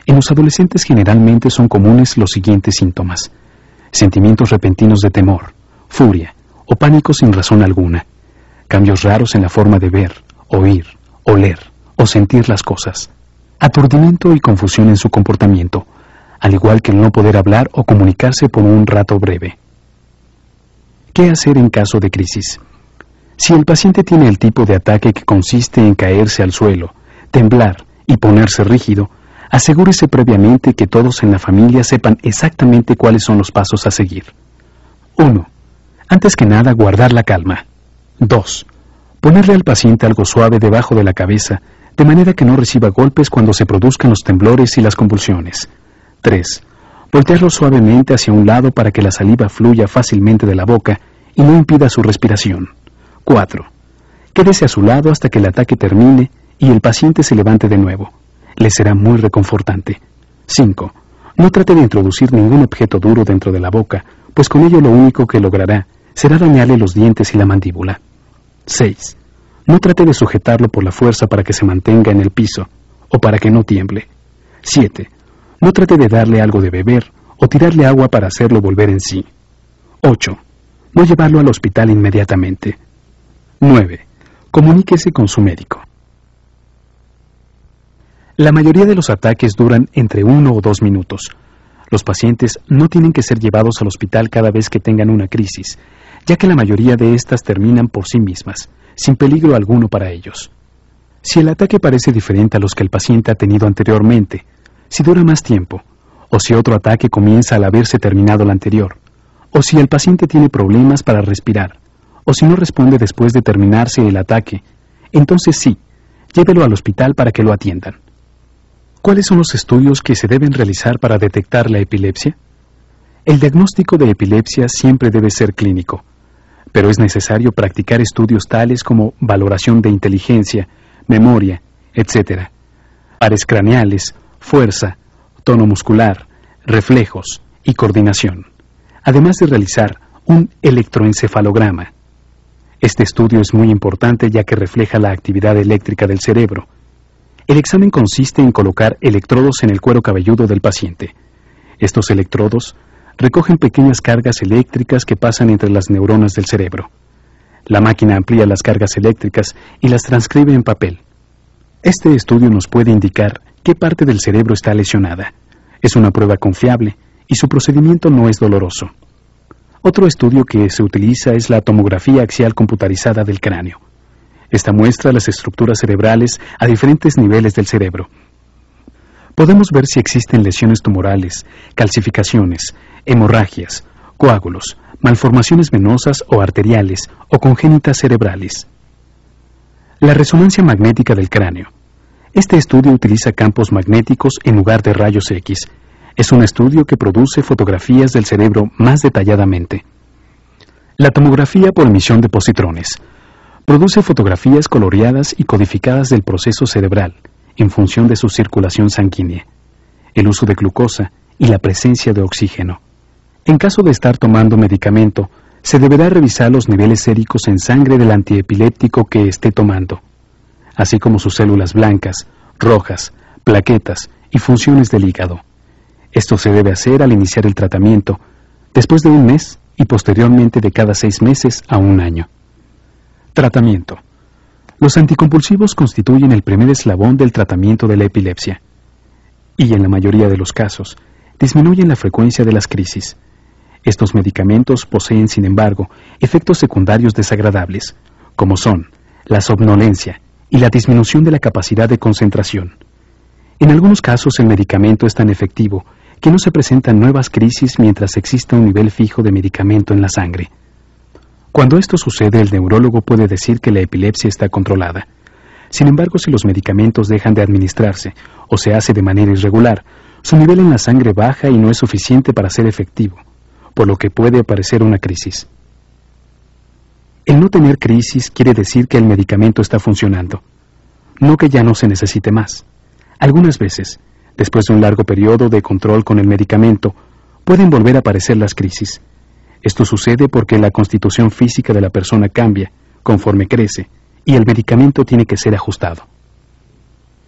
En los adolescentes generalmente son comunes los siguientes síntomas: sentimientos repentinos de temor, furia o pánico sin razón alguna, cambios raros en la forma de ver, oír, oler o sentir las cosas, aturdimiento y confusión en su comportamiento, al igual que el no poder hablar o comunicarse por un rato breve. ¿Qué hacer en caso de crisis? Si el paciente tiene el tipo de ataque que consiste en caerse al suelo, temblar y ponerse rígido, asegúrese previamente que todos en la familia sepan exactamente cuáles son los pasos a seguir. 1. Antes que nada, guardar la calma. 2. Ponerle al paciente algo suave debajo de la cabeza, de manera que no reciba golpes cuando se produzcan los temblores y las convulsiones. 3. Voltearlo suavemente hacia un lado para que la saliva fluya fácilmente de la boca y no impida su respiración. 4. Quédese a su lado hasta que el ataque termine y el paciente se levante de nuevo. Le será muy reconfortante. 5. No trate de introducir ningún objeto duro dentro de la boca, pues con ello lo único que logrará será dañarle los dientes y la mandíbula. 6. No trate de sujetarlo por la fuerza para que se mantenga en el piso o para que no tiemble. 7. No trate de darle algo de beber o tirarle agua para hacerlo volver en sí. 8. No llevarlo al hospital inmediatamente. 9. Comuníquese con su médico. La mayoría de los ataques duran entre 1 o 2 minutos. Los pacientes no tienen que ser llevados al hospital cada vez que tengan una crisis, ya que la mayoría de estas terminan por sí mismas, sin peligro alguno para ellos. Si el ataque parece diferente a los que el paciente ha tenido anteriormente, si dura más tiempo, o si otro ataque comienza al haberse terminado el anterior, o si el paciente tiene problemas para respirar, o si no responde después de terminarse el ataque, entonces sí, llévelo al hospital para que lo atiendan. ¿Cuáles son los estudios que se deben realizar para detectar la epilepsia? El diagnóstico de epilepsia siempre debe ser clínico, pero es necesario practicar estudios tales como valoración de inteligencia, memoria, etc., pares craneales, fuerza, tono muscular, reflejos y coordinación, además de realizar un electroencefalograma. Este estudio es muy importante ya que refleja la actividad eléctrica del cerebro. El examen consiste en colocar electrodos en el cuero cabelludo del paciente. Estos electrodos recogen pequeñas cargas eléctricas que pasan entre las neuronas del cerebro. La máquina amplía las cargas eléctricas y las transcribe en papel. Este estudio nos puede indicar qué parte del cerebro está lesionada. Es una prueba confiable y su procedimiento no es doloroso. Otro estudio que se utiliza es la tomografía axial computarizada del cráneo. Esta muestra las estructuras cerebrales a diferentes niveles del cerebro. Podemos ver si existen lesiones tumorales, calcificaciones, hemorragias, coágulos, malformaciones venosas o arteriales o congénitas cerebrales. La resonancia magnética del cráneo. Este estudio utiliza campos magnéticos en lugar de rayos X. Es un estudio que produce fotografías del cerebro más detalladamente. La tomografía por emisión de positrones. Produce fotografías coloreadas y codificadas del proceso cerebral en función de su circulación sanguínea, el uso de glucosa y la presencia de oxígeno. En caso de estar tomando medicamento, se deberá revisar los niveles séricos en sangre del antiepiléptico que esté tomando, así como sus células blancas, rojas, plaquetas y funciones del hígado. Esto se debe hacer al iniciar el tratamiento, después de un mes y posteriormente de cada 6 meses a 1 año. Tratamiento. Los anticonvulsivos constituyen el primer eslabón del tratamiento de la epilepsia y, en la mayoría de los casos, disminuyen la frecuencia de las crisis. Estos medicamentos poseen, sin embargo, efectos secundarios desagradables, como son la somnolencia y la disminución de la capacidad de concentración. En algunos casos el medicamento es tan efectivo que no se presentan nuevas crisis mientras exista un nivel fijo de medicamento en la sangre. Cuando esto sucede, el neurólogo puede decir que la epilepsia está controlada. Sin embargo, si los medicamentos dejan de administrarse o se hace de manera irregular, su nivel en la sangre baja y no es suficiente para ser efectivo, por lo que puede aparecer una crisis. El no tener crisis quiere decir que el medicamento está funcionando, no que ya no se necesite más. Algunas veces, después de un largo periodo de control con el medicamento, pueden volver a aparecer las crisis. Esto sucede porque la constitución física de la persona cambia conforme crece y el medicamento tiene que ser ajustado.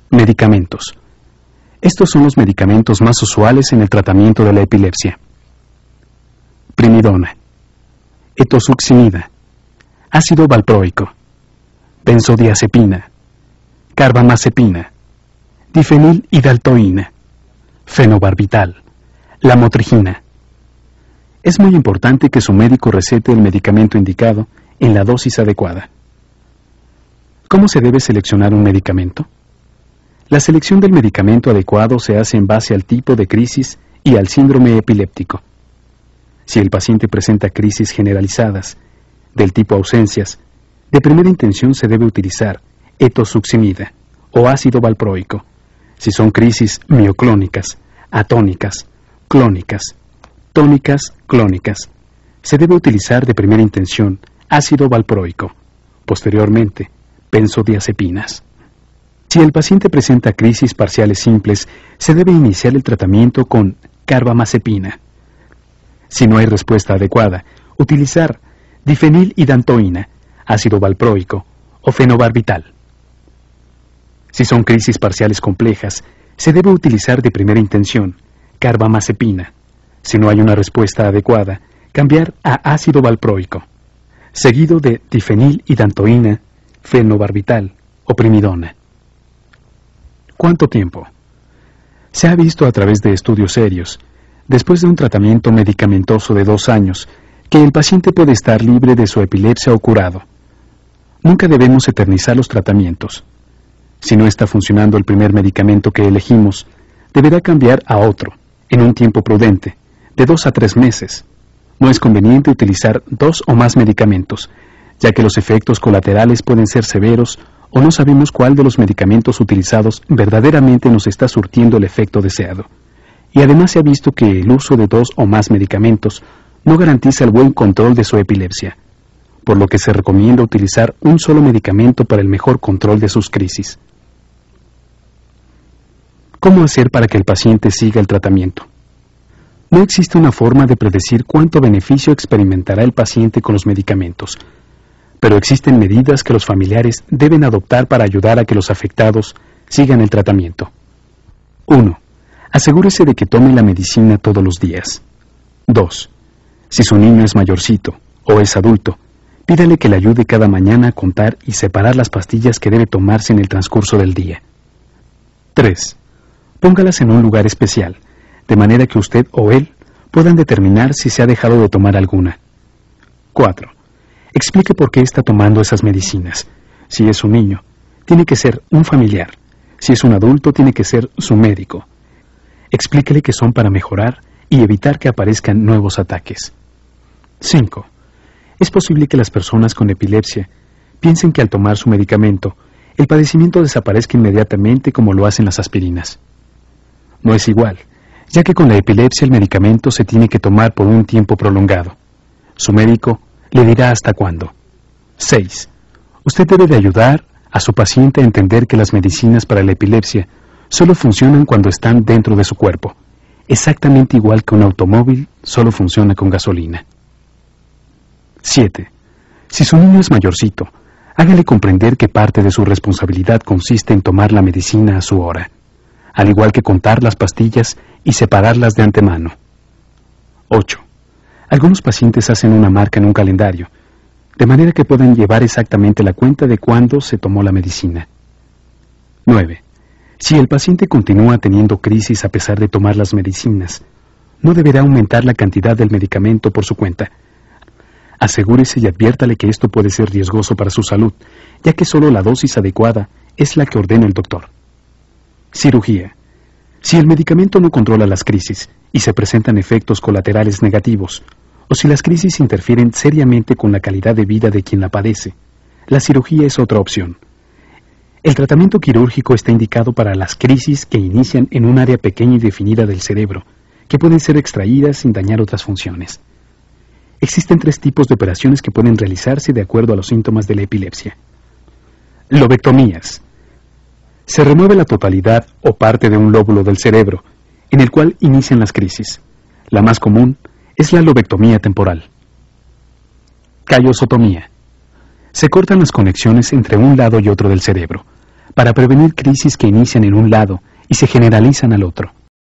Medicamentos. Estos son los medicamentos más usuales en el tratamiento de la epilepsia: primidona, etosuximida, ácido valproico, benzodiazepina, carbamazepina, difenilhidaltoína, fenobarbital, lamotrigina. Es muy importante que su médico recete el medicamento indicado en la dosis adecuada. ¿Cómo se debe seleccionar un medicamento? La selección del medicamento adecuado se hace en base al tipo de crisis y al síndrome epiléptico. Si el paciente presenta crisis generalizadas, del tipo ausencias, de primera intención se debe utilizar etosuximida o ácido valproico. Si son crisis mioclónicas, atónicas, clónicas, tónicas, clónicas, se debe utilizar de primera intención ácido valproico, posteriormente benzodiazepinas. Si el paciente presenta crisis parciales simples, se debe iniciar el tratamiento con carbamazepina. Si no hay respuesta adecuada, utilizar difenilhidaltoína, ácido valproico o fenobarbital. Si son crisis parciales complejas, se debe utilizar de primera intención carbamazepina. Si no hay una respuesta adecuada, cambiar a ácido valproico, seguido de difenilhidaltoína, fenobarbital o primidona. ¿Cuánto tiempo? Se ha visto a través de estudios serios, después de un tratamiento medicamentoso de 2 años, que el paciente puede estar libre de su epilepsia o curado. Nunca debemos eternizar los tratamientos. Si no está funcionando el primer medicamento que elegimos, deberá cambiar a otro, en un tiempo prudente, de 2 a 3 meses. No es conveniente utilizar 2 o más medicamentos, ya que los efectos colaterales pueden ser severos o no sabemos cuál de los medicamentos utilizados verdaderamente nos está surtiendo el efecto deseado. Y además se ha visto que el uso de 2 o más medicamentos no garantiza el buen control de su epilepsia, por lo que se recomienda utilizar un solo medicamento para el mejor control de sus crisis. ¿Cómo hacer para que el paciente siga el tratamiento? No existe una forma de predecir cuánto beneficio experimentará el paciente con los medicamentos, pero existen medidas que los familiares deben adoptar para ayudar a que los afectados sigan el tratamiento. 1. Asegúrese de que tome la medicina todos los días. 2. Si su niño es mayorcito o es adulto, pídale que le ayude cada mañana a contar y separar las pastillas que debe tomarse en el transcurso del día. 3. Póngalas en un lugar especial, de manera que usted o él puedan determinar si se ha dejado de tomar alguna. 4. Explique por qué está tomando esas medicinas. Si es un niño, tiene que ser un familiar. Si es un adulto, tiene que ser su médico. Explíquele que son para mejorar y evitar que aparezcan nuevos ataques. 5. Es posible que las personas con epilepsia piensen que al tomar su medicamento, el padecimiento desaparezca inmediatamente como lo hacen las aspirinas. No es igual, ya que con la epilepsia el medicamento se tiene que tomar por un tiempo prolongado. Su médico le dirá hasta cuándo. 6. Usted debe de ayudar a su paciente a entender que las medicinas para la epilepsia solo funcionan cuando están dentro de su cuerpo, exactamente igual que un automóvil solo funciona con gasolina. 7. Si su niño es mayorcito, hágale comprender que parte de su responsabilidad consiste en tomar la medicina a su hora, al igual que contar las pastillas y separarlas de antemano. 8. Algunos pacientes hacen una marca en un calendario, de manera que puedan llevar exactamente la cuenta de cuándo se tomó la medicina. 9. Si el paciente continúa teniendo crisis a pesar de tomar las medicinas, no deberá aumentar la cantidad del medicamento por su cuenta. Asegúrese y adviértale que esto puede ser riesgoso para su salud, ya que solo la dosis adecuada es la que ordena el doctor. Cirugía. Si el medicamento no controla las crisis y se presentan efectos colaterales negativos, o si las crisis interfieren seriamente con la calidad de vida de quien la padece, la cirugía es otra opción. El tratamiento quirúrgico está indicado para las crisis que inician en un área pequeña y definida del cerebro, que pueden ser extraídas sin dañar otras funciones. Existen 3 tipos de operaciones que pueden realizarse de acuerdo a los síntomas de la epilepsia. Lobectomías. Se remueve la totalidad o parte de un lóbulo del cerebro, en el cual inician las crisis. La más común es la lobectomía temporal. Callosotomía. Se cortan las conexiones entre un lado y otro del cerebro, para prevenir crisis que inician en un lado y se generalizan al otro.